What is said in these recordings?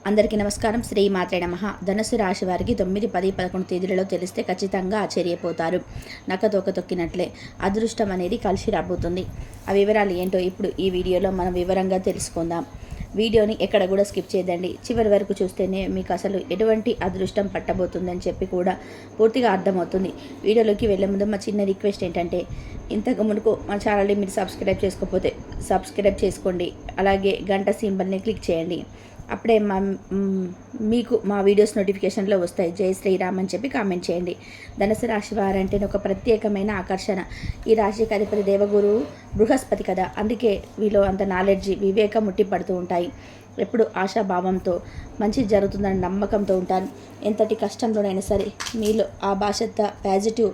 అందరికీ నమస్కారం. శ్రీ మాత్రే నమః. ధనుసు రాశి వారికి 9, 10, 11 తేదీలలో తెలిస్తే ఖచ్చితంగా ఆశ్చర్యపోతారు. నక్కతోక తొక్కినట్లే అదృష్టం అనేది కలిసి రాబోతుంది. ఆ వివరాలు ఏంటో ఇప్పుడు ఈ వీడియోలో మనం వివరంగా తెలుసుకుందాం. వీడియోని ఎక్కడ కూడా స్కిప్ చేయదండి. చివరి వరకు చూస్తేనే మీకు అసలు ఎటువంటి అదృష్టం పట్టబోతుందని చెప్పి కూడా పూర్తిగా అర్థమవుతుంది. వీడియోలోకి వెళ్ళే ముందు మా చిన్న రిక్వెస్ట్ ఏంటంటే, ఇంతకు మునుపు మా ఛానల్ని మీరు సబ్స్క్రైబ్ చేసుకోకపోతే సబ్స్క్రైబ్ చేసుకోండి. అలాగే గంట సింబల్ని క్లిక్ చేయండి. అప్పుడే మీకు మా వీడియోస్ నోటిఫికేషన్లో వస్తాయి. జై శ్రీరామ్ అని చెప్పి కామెంట్ చేయండి. ధనుసు రాశి వారంటే ఒక ప్రత్యేకమైన ఆకర్షణ. ఈ రాశికి అధిపతి దేవగురువు బృహస్పతి కదా, అందుకే వీళ్ళు అంత నాలెడ్జి, వివేకం ముట్టిపడుతూ ఉంటాయి. ఎప్పుడు ఆశాభావంతో మంచి జరుగుతుందని నమ్మకంతో ఉంటారు. ఎంతటి కష్టంలోనైనా సరే మీలో ఆ భాషత పాజిటివ్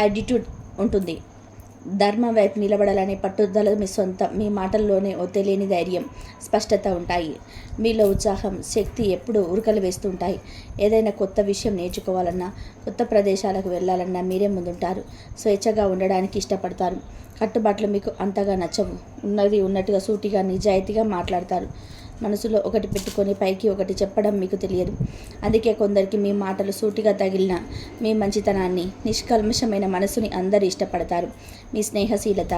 యాటిట్యూడ్ ఉంటుంది. ధర్మం వైపు నిలబడాలనే పట్టుదల మీ సొంతం. మీ మాటల్లోనే తెలియని ధైర్యం, స్పష్టత ఉంటాయి. మీలో ఉత్సాహం, శక్తి ఎప్పుడూ ఉరకలు వేస్తూ ఉంటాయి. ఏదైనా కొత్త విషయం నేర్చుకోవాలన్నా, కొత్త ప్రదేశాలకు వెళ్ళాలన్నా మీరే ముందుంటారు. స్వేచ్ఛగా ఉండడానికి ఇష్టపడతారు. కట్టుబాట్లు మీకు అంతగా నచ్చవు. ఉన్నది ఉన్నట్టుగా సూటిగా నిజాయితీగా మాట్లాడతారు. మనసులో ఒకటి పెట్టుకొని పైకి ఒకటి చెప్పడం మీకు తెలియదు. అందుకే కొందరికి మీ మాటలు సూటిగా తగిలిన మీ మంచితనాన్ని, నిష్కల్మషమైన మనసుని అందరూ ఇష్టపడతారు. మీ స్నేహశీలత,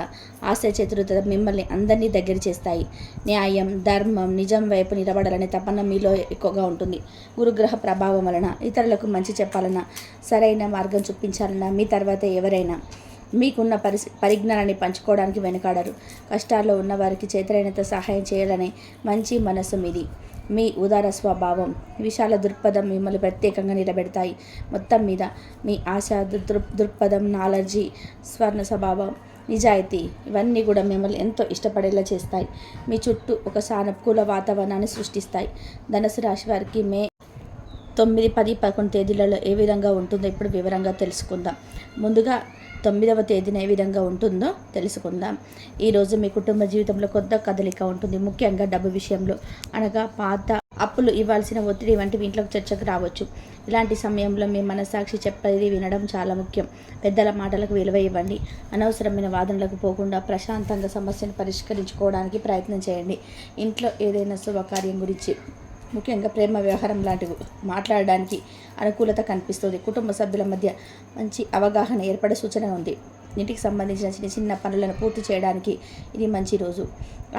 ఆశచతురత మిమ్మల్ని అందరినీ దగ్గర చేస్తాయి. న్యాయం, ధర్మం, నిజం వైపు నిలబడాలనే తపన మీలో ఎక్కువగా ఉంటుంది. గురుగ్రహ ప్రభావం వలన ఇతరులకు మంచి చెప్పాలన్నా, సరైన మార్గం చూపించాలన్నా మీ తర్వాత ఎవరైనా మీకున్న పరిజ్ఞానాన్ని పంచుకోవడానికి వెనుకాడరు. కష్టాల్లో ఉన్నవారికి చేతనైనంత సహాయం చేయాలనే మంచి మనస్సు మీది. మీ ఉదార స్వభావం, విశాల దృక్పథం మిమ్మల్ని ప్రత్యేకంగా నిలబెడతాయి. మొత్తం మీద మీ ఆశ, దృక్పథం, నాలెడ్జి, స్వర్ణ స్వభావం, నిజాయితీ ఇవన్నీ కూడా మిమ్మల్ని ఎంతో ఇష్టపడేలా చేస్తాయి. మీ చుట్టూ ఒక సానుకూల వాతావరణాన్ని సృష్టిస్తాయి. ధనుసు రాశి వారికి మే 9, 10, 11 తేదీలలో ఏ విధంగా ఉంటుందో ఇప్పుడు వివరంగా తెలుసుకుందాం. ముందుగా 9వ తేదీన ఏ విధంగా ఉంటుందో తెలుసుకుందాం. ఈరోజు మీ కుటుంబ జీవితంలో కొత్త కదలిక ఉంటుంది. ముఖ్యంగా డబ్బు విషయంలో, అనగా పాత అప్పులు ఇవ్వాల్సిన ఒత్తిడి వంటివి ఇంట్లోకి చర్చకు రావచ్చు. ఇలాంటి సమయంలో మీ మనస్సాక్షి చెప్పేది వినడం చాలా ముఖ్యం. పెద్దల మాటలకు విలువ ఇవ్వండి. అనవసరమైన వాదనలకు పోకుండా ప్రశాంతంగా సమస్యను పరిష్కరించుకోవడానికి ప్రయత్నం చేయండి. ఇంట్లో ఏదైనా శుభకార్యం గురించి, ముఖ్యంగా ప్రేమ వ్యవహారం లాంటివి మాట్లాడడానికి అనుకూలత కనిపిస్తుంది. కుటుంబ సభ్యుల మధ్య మంచి అవగాహన ఏర్పడే సూచన ఉంది. ఇంటికి సంబంధించిన చిన్న చిన్న పనులను పూర్తి చేయడానికి ఇది మంచి రోజు.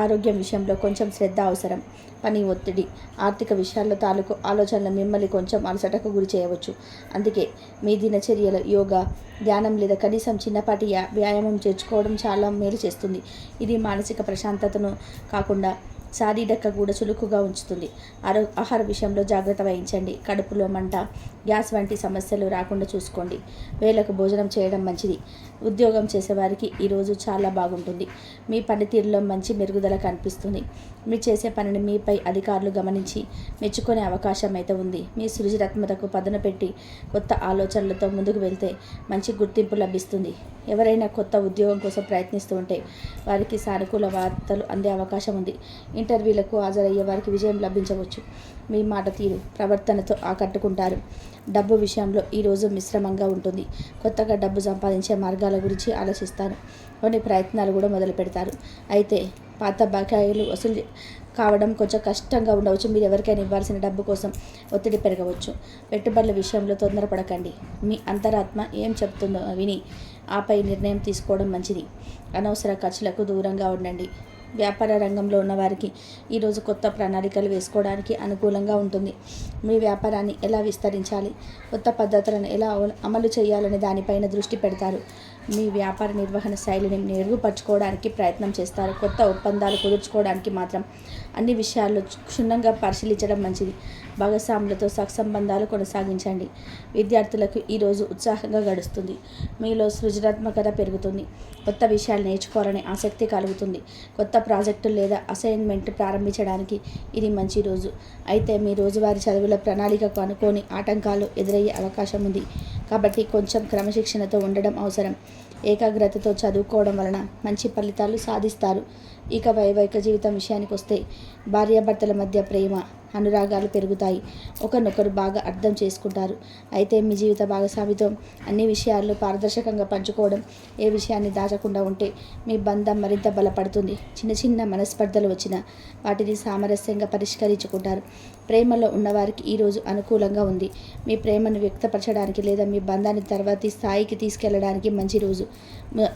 ఆరోగ్యం విషయంలో కొంచెం శ్రద్ధ అవసరం. పని ఒత్తిడి, ఆర్థిక విషయాల్లో తాలూకు ఆలోచనలు మిమ్మల్ని కొంచెం అలసటకు గురి చేయవచ్చు. అందుకే మీ దినచర్యలో యోగా, ధ్యానం లేదా కనీసం చిన్నపాటి వ్యాయామం చేర్చుకోవడం చాలా మేలు చేస్తుంది. ఇది మానసిక ప్రశాంతతను కాకుండా శారీరక కూడా చురుకుగా ఉంచుతుంది. ఆహార విషయంలో జాగ్రత్త వహించండి. కడుపులో మంట, గ్యాస్ వంటి సమస్యలు రాకుండా చూసుకోండి. వేళకు భోజనం చేయడం మంచిది. ఉద్యోగం చేసేవారికి ఈరోజు చాలా బాగుంటుంది. మీ పనితీరులో మంచి మెరుగుదల కనిపిస్తుంది. మీరు చేసే పనిని మీపై అధికారులు గమనించి మెచ్చుకునే అవకాశం అయితే ఉంది. మీ సృజనాత్మకతకు పదును పెట్టి కొత్త ఆలోచనలతో ముందుకు వెళ్తే మంచి గుర్తింపు లభిస్తుంది. ఎవరైనా కొత్త ఉద్యోగం కోసం ప్రయత్నిస్తూ ఉంటే వారికి సానుకూల వార్తలు అందే అవకాశం ఉంది. ఇంటర్వ్యూలకు హాజరయ్యే వారికి విజయం లభించవచ్చు. మీ మాట తీరు, ప్రవర్తనతో ఆకట్టుకుంటారు. డబ్బు విషయంలో ఈరోజు మిశ్రమంగా ఉంటుంది. కొత్తగా డబ్బు సంపాదించే మార్గాల గురించి ఆలోచిస్తారు. కొన్ని ప్రయత్నాలు కూడా మొదలు పెడతారు. అయితే పాత బకాయిలు వసూలు కావడం కొంచెం కష్టంగా ఉండవచ్చు. మీరు ఎవరికైనా ఇవ్వాల్సిన డబ్బు కోసం ఒత్తిడి పెరగవచ్చు. పెట్టుబడుల విషయంలో తొందరపడకండి. మీ అంతరాత్మ ఏం చెప్తుందో విని ఆపై నిర్ణయం తీసుకోవడం మంచిది. అనవసర ఖర్చులకు దూరంగా ఉండండి. వ్యాపార రంగంలో ఉన్నవారికి ఈరోజు కొత్త ప్రణాళికలు వేసుకోవడానికి అనుకూలంగా ఉంటుంది. మీ వ్యాపారాన్ని ఎలా విస్తరించాలి, కొత్త పద్ధతులను ఎలా అమలు చేయాలనే దానిపైన దృష్టి పెడతారు. మీ వ్యాపార నిర్వహణ శైలిని మెరుగుపరచుకోవడానికి ప్రయత్నం చేస్తారు. కొత్త ఒప్పందాలు కుదుర్చుకోవడానికి మాత్రం అన్ని విషయాల్లో క్షుణ్ణంగా పరిశీలించడం మంచిది. భాగస్వాములతో సత్సంబంధాలు కొనసాగించండి. విద్యార్థులకు ఈరోజు ఉత్సాహంగా గడుస్తుంది. మీలో సృజనాత్మకత పెరుగుతుంది. కొత్త విషయాలు నేర్చుకోవాలనే ఆసక్తి కలుగుతుంది. కొత్త ప్రాజెక్టులు లేదా అసైన్మెంట్ ప్రారంభించడానికి ఇది మంచి రోజు. అయితే మీ రోజువారీ చదువుల ప్రణాళికకు అనుకోని ఆటంకాలు ఎదురయ్యే అవకాశం ఉంది. కాబట్టి కొంచెం క్రమశిక్షణతో ఉండడం అవసరం. ఏకాగ్రతతో చదువుకోవడం వలన మంచి ఫలితాలు సాధిస్తారు. ఇక వైవాహిక జీవితం విషయానికి వస్తే భార్యాభర్తల మధ్య ప్రేమ అనురాగాలు పెరుగుతాయి. ఒకరినొకరు బాగా అర్థం చేసుకుంటారు. అయితే మీ జీవిత భాగస్వామితో అన్ని విషయాల్లో పారదర్శకంగా పంచుకోవడం, ఏ విషయాన్ని దాచకుండా ఉంటే మీ బంధం మరింత బలపడుతుంది. చిన్న చిన్న మనస్పర్ధలు వచ్చినా వాటిని సామరస్యంగా పరిష్కరించుకుంటారు. ప్రేమలో ఉన్నవారికి ఈరోజు అనుకూలంగా ఉంది. మీ ప్రేమను వ్యక్తపరచడానికి లేదా మీ బంధాన్ని తర్వాతి స్థాయికి తీసుకెళ్లడానికి మంచి రోజు.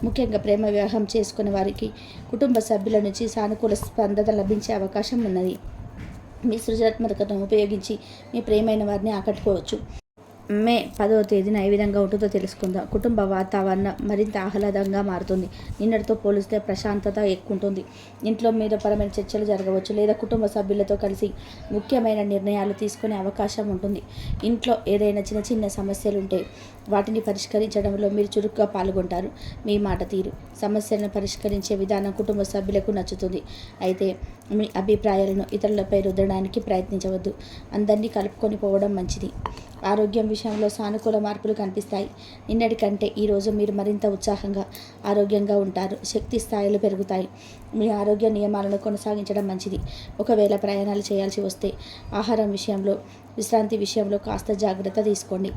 ముఖ్యంగా ప్రేమ వివాహం చేసుకునే వారికి కుటుంబ సభ్యుల నుంచి సానుకూల స్పందన లభించే అవకాశం ఉన్నది. మీ సృజనాత్మకతను ఉపయోగించి మీ ప్రియమైన వారిని ఆకట్టుకోవచ్చు. మే 10వ తేదీన ఏ విధంగా ఉంటుందో తెలుసుకుందాం. కుటుంబ వాతావరణం మరింత ఆహ్లాదంగా మారుతుంది. నిన్నటితో పోలిస్తే ప్రశాంతత ఎక్కువ ఉంటుంది. ఇంట్లో పరమైన చర్చలు జరగవచ్చు లేదా కుటుంబ సభ్యులతో కలిసి ముఖ్యమైన నిర్ణయాలు తీసుకునే అవకాశం ఉంటుంది. ఇంట్లో ఏదైనా చిన్న చిన్న సమస్యలు ఉంటే వాటిని పరిష్కరించడంలో మీరు చురుగ్గా పాల్గొంటారు. మీ మాట తీరు, సమస్యలను పరిష్కరించే విధానం కుటుంబ సభ్యులకు నచ్చుతుంది. అయితే మీ అభిప్రాయాలను ఇతరులపై రుద్దడానికి ప్రయత్నించవద్దు. అందరినీ కలుపుకొని పోవడం మంచిది. ఆరోగ్యం విషయంలో సానుకూల మార్పులు కనిపిస్తాయి. నిన్నటి కంటే ఈరోజు మీరు మరింత ఉత్సాహంగా, ఆరోగ్యంగా ఉంటారు. శక్తి స్థాయిలు పెరుగుతాయి. మీ ఆరోగ్య నియమాలను కొనసాగించడం మంచిది. ఒకవేళ ప్రయాణాలు చేయాల్సి వస్తే ఆహారం విషయంలో, విశ్రాంతి విషయంలో కాస్త జాగ్రత్త తీసుకోండి.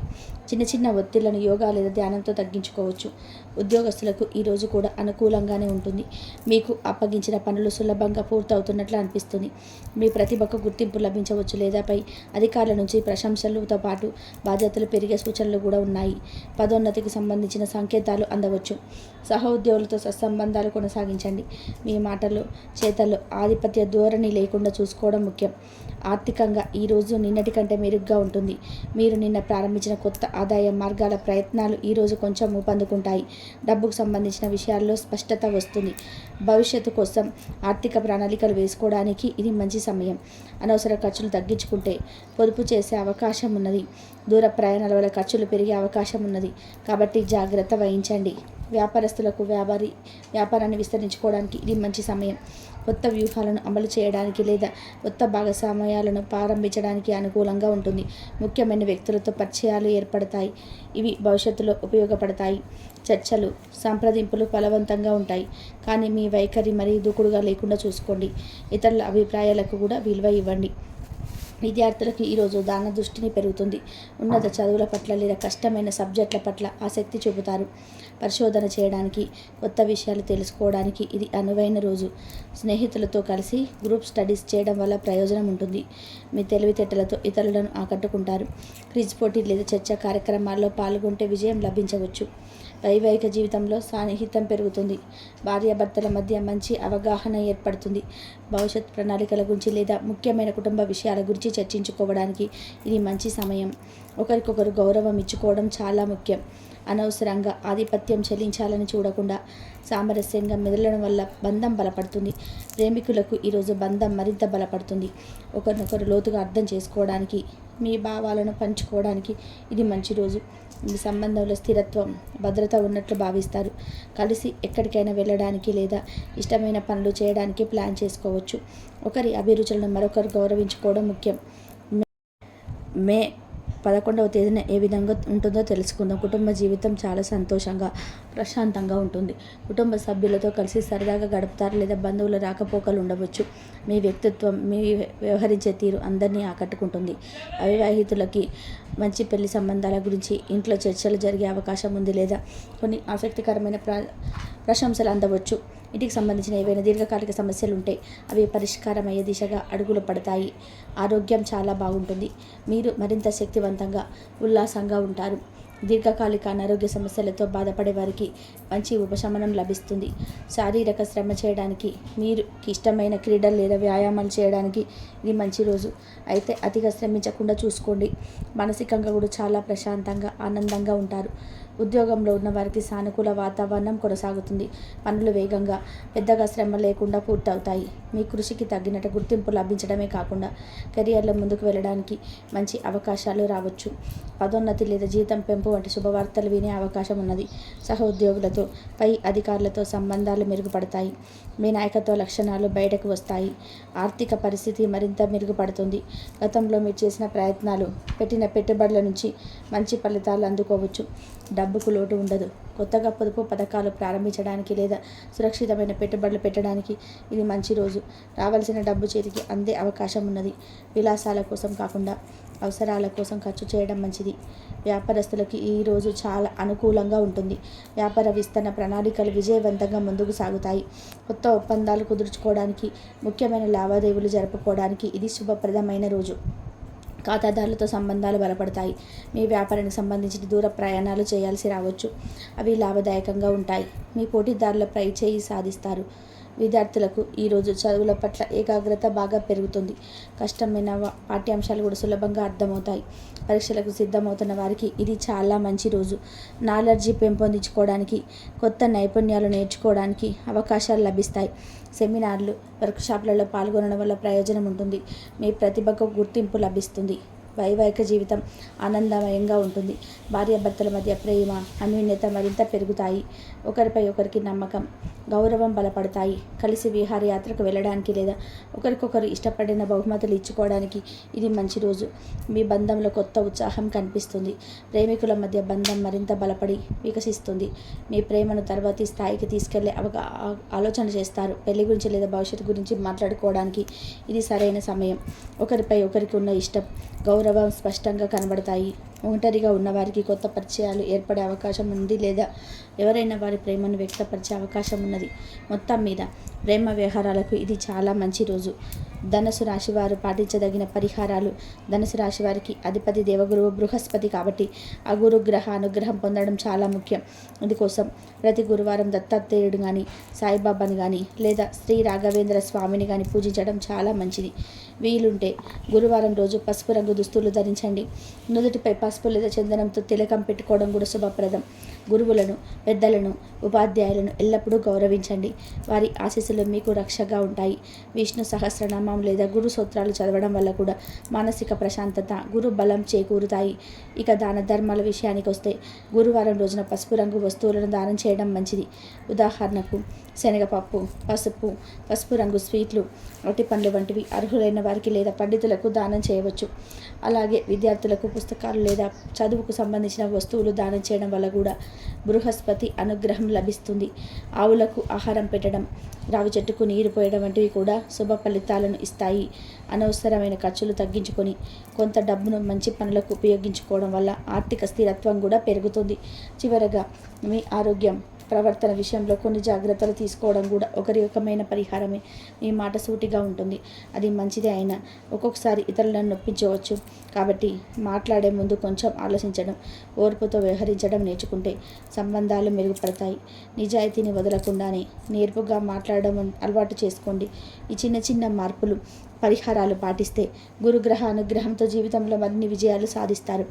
చిన్న చిన్న ఒత్తిళ్లను యోగా లేదా ధ్యానంతో తగ్గించుకోవచ్చు. ఉద్యోగస్తులకు ఈరోజు కూడా అనుకూలంగానే ఉంటుంది. మీకు అప్పగించిన పనులు సులభంగా పూర్తవుతున్నట్లు అనిపిస్తుంది. మీ ప్రతిభకు గుర్తింపు లభించవచ్చు లేదా పై అధికారుల నుంచి ప్రశంసలతో పాటు బాధ్యతలు పెరిగే సూచనలు కూడా ఉన్నాయి. పదోన్నతికి సంబంధించిన సంకేతాలు అందవచ్చు. సహోద్యోగులతో సత్సంబంధాలు కొనసాగించండి. మీ మాటలు, చేతల్లో ఆధిపత్య ధోరణి లేకుండా చూసుకోవడం ముఖ్యం. ఆర్థికంగా ఈరోజు నిన్నటి కంటే మెరుగ్గా ఉంటుంది. మీరు నిన్న ప్రారంభించిన కొత్త ఆదాయ మార్గాల ప్రయత్నాలు ఈరోజు కొంచెం ఊపందుకుంటాయి. డబ్బుకు సంబంధించిన విషయాల్లో స్పష్టత వస్తుంది. భవిష్యత్తు కోసం ఆర్థిక ప్రణాళికలు వేసుకోవడానికి ఇది మంచి సమయం. అనవసర ఖర్చులు తగ్గించుకుంటే పొదుపు చేసే అవకాశం ఉన్నది. దూర ప్రయాణాల వల్ల ఖర్చులు పెరిగే అవకాశం ఉన్నది కాబట్టి జాగ్రత్త వహించండి. వ్యాపారస్తులకు వ్యాపారాన్ని విస్తరించుకోవడానికి ఇది మంచి సమయం. కొత్త వ్యూహాలను అమలు చేయడానికి లేదా కొత్త భాగస్వామ్యాలను ప్రారంభించడానికి అనుకూలంగా ఉంటుంది. ముఖ్యమైన వ్యక్తులతో పరిచయాలు ఏర్పడతాయి. ఇవి భవిష్యత్తులో ఉపయోగపడతాయి. చర్చలు, సంప్రదింపులు ఫలవంతంగా ఉంటాయి. కానీ మీ వైఖరి మరీ దూకుడుగా లేకుండా చూసుకోండి. ఇతరుల అభిప్రాయాలకు కూడా విలువ ఇవ్వండి. విద్యార్థులకు ఈరోజు దాన దృష్టిని పెరుగుతుంది. ఉన్నత చదువుల పట్ల లేదా కష్టమైన సబ్జెక్టుల పట్ల ఆసక్తి చూపుతారు. పరిశోధన చేయడానికి, కొత్త విషయాలు తెలుసుకోవడానికి ఇది అనువైన రోజు. స్నేహితులతో కలిసి గ్రూప్ స్టడీస్ చేయడం వల్ల ప్రయోజనం ఉంటుంది. మీ తెలివితేటలతో ఇతరులను ఆకట్టుకుంటారు. క్విజ్ పోటీ లేదా చర్చా కార్యక్రమాల్లో పాల్గొంటే విజయం లభించవచ్చు. వైవాహిక జీవితంలో సాన్నిహిత్యం పెరుగుతుంది. భార్యాభర్తల మధ్య మంచి అవగాహన ఏర్పడుతుంది. భవిష్యత్ ప్రణాళికల గురించి లేదా ముఖ్యమైన కుటుంబ విషయాల గురించి చర్చించుకోవడానికి ఇది మంచి సమయం. ఒకరికొకరు గౌరవం ఇచ్చుకోవడం చాలా ముఖ్యం. అనవసరంగా ఆధిపత్యం చెల్లించాలని చూడకుండా సామరస్యంగా మెదలడం వల్ల బంధం బలపడుతుంది. ప్రేమికులకు ఈరోజు బంధం మరింత బలపడుతుంది. ఒకరినొకరు లోతుగా అర్థం చేసుకోవడానికి, మీ భావాలను పంచుకోవడానికి ఇది మంచి రోజు. మీ సంబంధంలో స్థిరత్వం, భద్రత ఉన్నట్లు భావిస్తారు. కలిసి ఎక్కడికైనా వెళ్ళడానికి లేదా ఇష్టమైన పనులు చేయడానికి ప్లాన్ చేసుకోవచ్చు. ఒకరి అభిరుచులను మరొకరు గౌరవించుకోవడం ముఖ్యం. మే 11వ తేదీన ఏ విధంగా ఉంటుందో తెలుసుకుందాం. కుటుంబ జీవితం చాలా సంతోషంగా, ప్రశాంతంగా ఉంటుంది. కుటుంబ సభ్యులతో కలిసి సరదాగా గడుపుతారు లేదా బంధువుల రాకపోకలు ఉండవచ్చు. మీ వ్యక్తిత్వం, మీ వ్యవహరించే తీరు అందరినీ ఆకట్టుకుంటుంది. అవివాహితులకి మంచి పెళ్లి సంబంధాల గురించి ఇంట్లో చర్చలు జరిగే అవకాశం ఉంది లేదా కొన్ని ఆసక్తికరమైన ప్రశంసలు అందవచ్చు. ఇంటికి సంబంధించిన ఏవైనా దీర్ఘకాలిక సమస్యలు ఉంటే అవి పరిష్కారమయ్యే దిశగా అడుగులు పడతాయి. ఆరోగ్యం చాలా బాగుంటుంది. మీరు మరింత శక్తివంతంగా, ఉల్లాసంగా ఉంటారు. దీర్ఘకాలిక అనారోగ్య సమస్యలతో బాధపడే వారికి మంచి ఉపశమనం లభిస్తుంది. శారీరక శ్రమ చేయడానికి, మీకు ఇష్టమైన క్రీడలు లేదా వ్యాయామాలు చేయడానికి ఇది మంచి రోజు. అయితే అతిగా శ్రమించకుండా చూసుకోండి. మానసికంగా కూడా చాలా ప్రశాంతంగా, ఆనందంగా ఉంటారు. ఉద్యోగంలో ఉన్న వారికి సానుకూల వాతావరణం కొనసాగుతుంది. పనులు వేగంగా, పెద్దగా శ్రమ లేకుండా పూర్తవుతాయి. మీ కృషికి తగ్గినట్టు గుర్తింపు లభించడమే కాకుండా కెరియర్లో ముందుకు వెళ్ళడానికి మంచి అవకాశాలు రావచ్చు. పదోన్నతి లేదా జీతం పెంపు వంటి శుభవార్తలు వినే అవకాశం ఉన్నది. సహోద్యోగులతో, పై అధికారులతో సంబంధాలు మెరుగుపడతాయి. మీ నాయకత్వ లక్షణాలు బయటకు వస్తాయి. ఆర్థిక పరిస్థితి మరింత మెరుగుపడుతుంది. గతంలో మీరు చేసిన ప్రయత్నాలు, పెట్టిన పెట్టుబడుల నుంచి మంచి ఫలితాలు అందుకోవచ్చు. డబ్బుకు లోటు ఉండదు. కొత్తగా పొదుపు పథకాలు ప్రారంభించడానికి లేదా సురక్షితమైన పెట్టుబడులు పెట్టడానికి ఇది మంచి రోజు. రావాల్సిన డబ్బు చేతికి అందే అవకాశం ఉన్నది. విలాసాల కోసం కాకుండా అవసరాల కోసం ఖర్చు చేయడం మంచిది. వ్యాపారస్తులకి ఈ రోజు చాలా అనుకూలంగా ఉంటుంది. వ్యాపార విస్తరణ ప్రణాళికలు విజయవంతంగా ముందుకు సాగుతాయి. కొత్త ఒప్పందాలు కుదుర్చుకోవడానికి, ముఖ్యమైన లావాదేవీలు జరుపుకోవడానికి ఇది శుభప్రదమైన రోజు. ఖాతాదారులతో సంబంధాలు బలపడతాయి. మీ వ్యాపారానికి సంబంధించిన దూర ప్రయాణాలు చేయాల్సి రావచ్చు. అవి లాభదాయకంగా ఉంటాయి. మీ పోటీదారులపై చేయి సాధిస్తారు. విద్యార్థులకు ఈరోజు చదువుల పట్ల ఏకాగ్రత బాగా పెరుగుతుంది. కష్టమైన పాఠ్యాంశాలు కూడా సులభంగా అర్థమవుతాయి. పరీక్షలకు సిద్ధమవుతున్న వారికి ఇది చాలా మంచి రోజు. నాలెడ్జీ పెంపొందించుకోవడానికి, కొత్త నైపుణ్యాలు నేర్చుకోవడానికి అవకాశాలు లభిస్తాయి. సెమినార్లు, వర్క్షాప్లలో పాల్గొనడం వల్ల ప్రయోజనం ఉంటుంది. మీ ప్రతిభకు గుర్తింపు లభిస్తుంది. వైవాహిక జీవితం ఆనందమయంగా ఉంటుంది. భార్యాభర్తల మధ్య ప్రేమ, అన్యోన్యత మరింత పెరుగుతాయి. ఒకరిపై ఒకరికి నమ్మకం, గౌరవం బలపడతాయి. కలిసి విహారయాత్రకు వెళ్ళడానికి లేదా ఒకరికొకరు ఇష్టపడిన బహుమతులు ఇచ్చుకోవడానికి ఇది మంచి రోజు. మీ బంధంలో కొత్త ఉత్సాహం కనిపిస్తుంది. ప్రేమికుల మధ్య బంధం మరింత బలపడి వికసిస్తుంది. మీ ప్రేమను తర్వాతి స్థాయికి తీసుకెళ్లే ఆలోచన చేస్తారు. పెళ్లి గురించి లేదా భవిష్యత్తు గురించి మాట్లాడుకోవడానికి ఇది సరైన సమయం. ఒకరిపై ఒకరికి ఉన్న ఇష్టం, గౌరవం స్పష్టంగా కనబడతాయి. ఒంటరిగా ఉన్నవారికి కొత్త పరిచయాలు ఏర్పడే అవకాశం ఉంది లేదా ఎవరైనా వారి ప్రేమను వ్యక్తపరిచే అవకాశం ఉన్నది. మొత్తం మీద ప్రేమ వ్యవహారాలకు ఇది చాలా మంచి రోజు. ధనుసు రాశి వారు పాటించదగిన పరిహారాలు. ధనుసు రాశి వారికి అధిపతి దేవగురువు బృహస్పతి కాబట్టి ఆ గురుగ్రహ అనుగ్రహం పొందడం చాలా ముఖ్యం. అందుకోసం ప్రతి గురువారం దత్తాత్రేయుడు కానీ, సాయిబాబాని కానీ లేదా శ్రీ రాఘవేంద్ర స్వామిని కానీ పూజించడం చాలా మంచిది. వీలుంటే గురువారం రోజు పసుపు రంగు దుస్తులు ధరించండి. నుదుటిపై పసుపు లేదా చందనంతో తిలకం పెట్టుకోవడం కూడా శుభప్రదం. గురువులను, పెద్దలను, ఉపాధ్యాయులను ఎల్లప్పుడూ గౌరవించండి. వారి ఆశీస్సులు మీకు రక్షగా ఉంటాయి. విష్ణు సహస్రనామం లేదా గురు సూత్రాలు చదవడం వల్ల కూడా మానసిక ప్రశాంతత, గురు బలం చేకూరుతాయి. ఇక దాన ధర్మాల విషయానికి వస్తే గురువారం రోజున పసుపు రంగు వస్తువులను దానం చేయడం మంచిది. ఉదాహరణకు శనగపప్పు, పసుపు, పసుపు రంగు స్వీట్లు, అరటి పండ్లు వంటివి అర్హులైన వారికి లేదా పండితులకు దానం చేయవచ్చు. అలాగే విద్యార్థులకు పుస్తకాలు లేదా చదువుకు సంబంధించిన వస్తువులు దానం చేయడం వల్ల కూడా బృహస్పతి అనుగ్రహం లభిస్తుంది. ఆవులకు ఆహారం పెట్టడం, రావి చెట్టుకు నీరు పోయడం వంటివి కూడా శుభ ఫలితాలను ఇస్తాయి. అనవసరమైన ఖర్చులు తగ్గించుకొని కొంత డబ్బును మంచి పనులకు ఉపయోగించుకోవడం వల్ల ఆర్థిక స్థిరత్వం కూడా పెరుగుతుంది. చివరగా మీ ఆరోగ్యం, ప్రవర్తన విషయంలో కొన్ని జాగ్రత్తలు తీసుకోవడం కూడా ఒక రకమైన పరిహారమే. మీ మాట సూటిగా ఉంటుంది. అది మంచిదే అయినా ఒక్కొక్కసారి ఇతరులను నొప్పించవచ్చు. కాబట్టి మాట్లాడే ముందు కొంచెం ఆలోచించడం, ఓర్పుతో వ్యవహరించడం నేర్చుకుంటే సంబంధాలు మెరుగుపడతాయి. నిజాయితీని వదలకుండానే నేర్పుగా మాట్లాడడం అలవాటు చేసుకోండి. ఈ చిన్న చిన్న మార్పులు, పరిహారాలు పాటిస్తే గురుగ్రహ అనుగ్రహంతో జీవితంలో మరిన్ని విజయాలు సాధిస్తారు.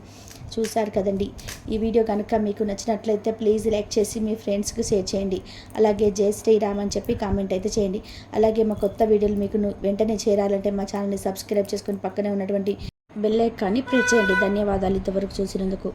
చూశారు కదండి. ఈ వీడియో కనుక మీకు నచ్చినట్లయితే ప్లీజ్ లైక్ చేసి మీ ఫ్రెండ్స్కి షేర్ చేయండి. అలాగే జై శ్రీరామ్ అని చెప్పి కామెంట్ అయితే చేయండి. అలాగే మా కొత్త వీడియోలు మీకు వెంటనే చేరాలంటే మా ఛానల్ని సబ్స్క్రైబ్ చేసుకుని పక్కనే ఉన్నటువంటి బెల్ ఐకాన్ని ప్రెస్ చేయండి. ధన్యవాదాలు ఇంతవరకు చూసినందుకు.